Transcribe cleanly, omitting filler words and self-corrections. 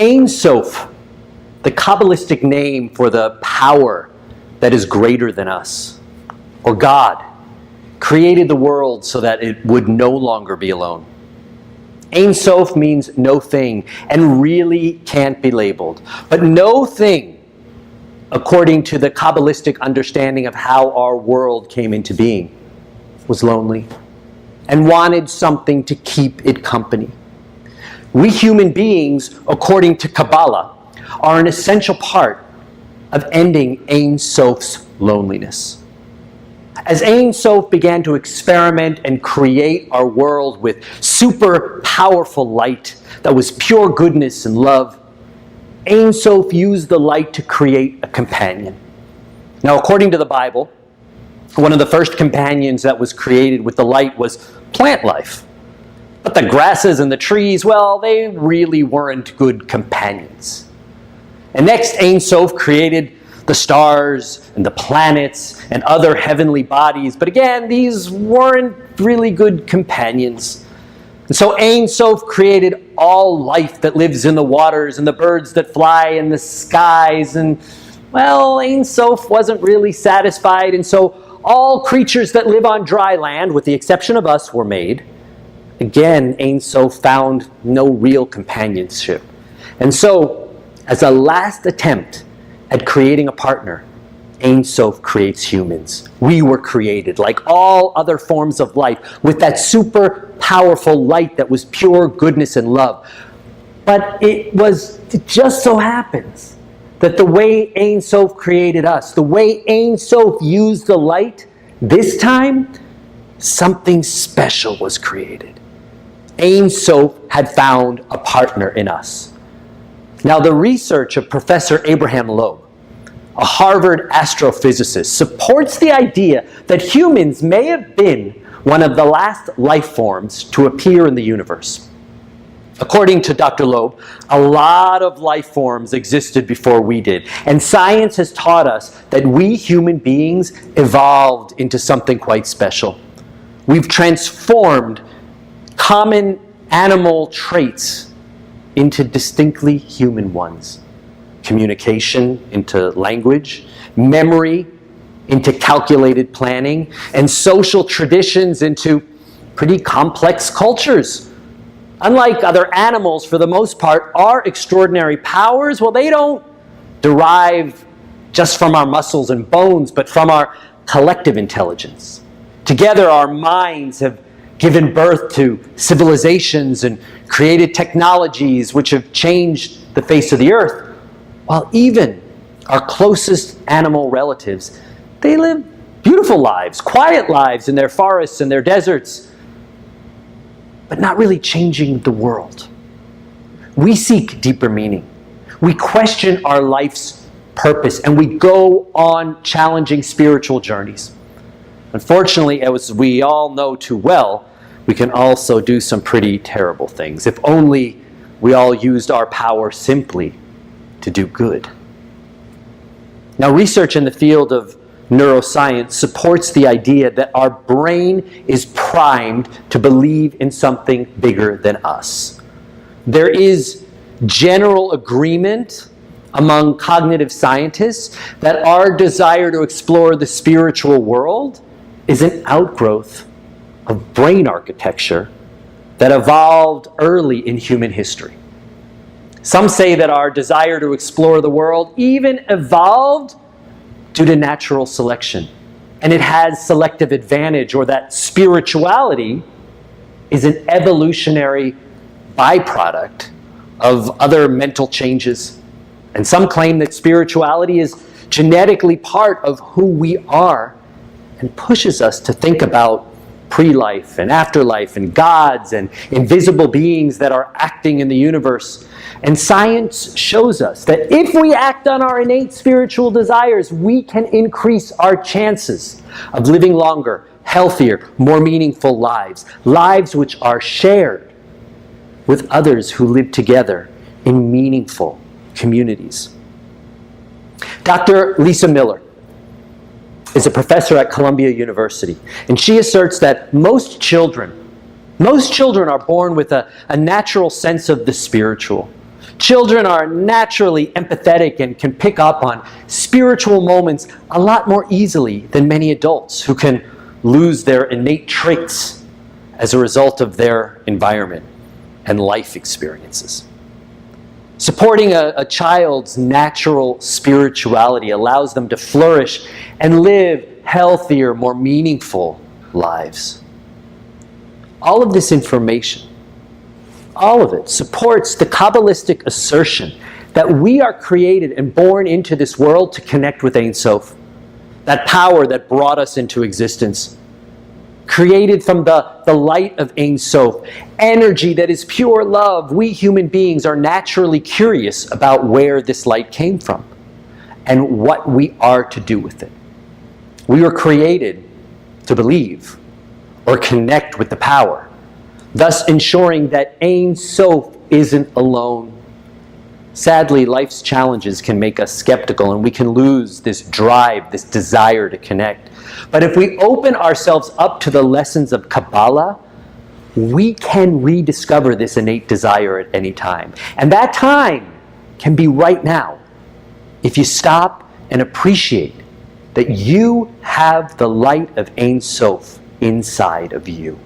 Ein Sof, the Kabbalistic name for the power that is greater than us, or God, created the world so that it would no longer be alone. Ein Sof means no thing and really can't be labeled. But no thing, according to the Kabbalistic understanding of how our world came into being, was lonely and wanted something to keep it company. We human beings, according to Kabbalah, are an essential part of ending Ein Sof's loneliness. As Ein Sof began to experiment and create our world with super powerful light that was pure goodness and love, Ein Sof used the light to create a companion. Now, according to the Bible, one of the first companions that was created with the light was plant life. But the grasses and the trees, well, they really weren't good companions. And next, Ein Sof created the stars and the planets and other heavenly bodies. But again, these weren't really good companions. And so Ein Sof created all life that lives in the waters and the birds that fly in the skies. And, well, Ein Sof wasn't really satisfied. And so all creatures that live on dry land, with the exception of us, were made. Again, Ein Sof found no real companionship. And so, as a last attempt at creating a partner, Ein Sof creates humans. We were created, like all other forms of life, with that super powerful light that was pure goodness and love. But it just so happens that the way Ein Sof created us, the way Ein Sof used the light, this time, something special was created. Ein Sof had found a partner in us. Now, the research of Professor Abraham Loeb, a Harvard astrophysicist, supports the idea that humans may have been one of the last life forms to appear in the universe. According to Dr. Loeb, a lot of life forms existed before we did, and science has taught us that we human beings evolved into something quite special. We've transformed common animal traits into distinctly human ones. Communication into language, memory into calculated planning, and social traditions into pretty complex cultures. Unlike other animals, for the most part, our extraordinary powers, well, they don't derive just from our muscles and bones, but from our collective intelligence. Together, our minds have given birth to civilizations and created technologies which have changed the face of the earth, while even our closest animal relatives, they live beautiful lives, quiet lives in their forests and their deserts, but not really changing the world. We seek deeper meaning. We question our life's purpose, and we go on challenging spiritual journeys. Unfortunately, as we all know too well, we can also do some pretty terrible things. If only we all used our power simply to do good. Now, research in the field of neuroscience supports the idea that our brain is primed to believe in something bigger than us. There is general agreement among cognitive scientists that our desire to explore the spiritual world is an outgrowth of brain architecture that evolved early in human history. Some say that our desire to explore the world even evolved due to natural selection, and it has selective advantage, or that spirituality is an evolutionary byproduct of other mental changes. And some claim that spirituality is genetically part of who we are and pushes us to think about pre-life and afterlife and gods and invisible beings that are acting in the universe. And science shows us that if we act on our innate spiritual desires, we can increase our chances of living longer, healthier, more meaningful lives. Lives which are shared with others who live together in meaningful communities. Dr. Lisa Miller is a professor at Columbia University, and she asserts that most children are born with a natural sense of the spiritual. Children are naturally empathetic and can pick up on spiritual moments a lot more easily than many adults who can lose their innate traits as a result of their environment and life experiences. Supporting a child's natural spirituality allows them to flourish and live healthier, more meaningful lives. All of this information, all of it, supports the Kabbalistic assertion that we are created and born into this world to connect with Ein Sof, that power that brought us into existence, created from the light of Ein Sof, energy that is pure love. We human beings are naturally curious about where this light came from and what we are to do with it. We were created to believe or connect with the power, thus ensuring that Ein Sof isn't alone. Sadly, life's challenges can make us skeptical and we can lose this drive, this desire to connect. But if we open ourselves up to the lessons of Kabbalah, we can rediscover this innate desire at any time. And that time can be right now, if you stop and appreciate that you have the light of Ein Sof inside of you.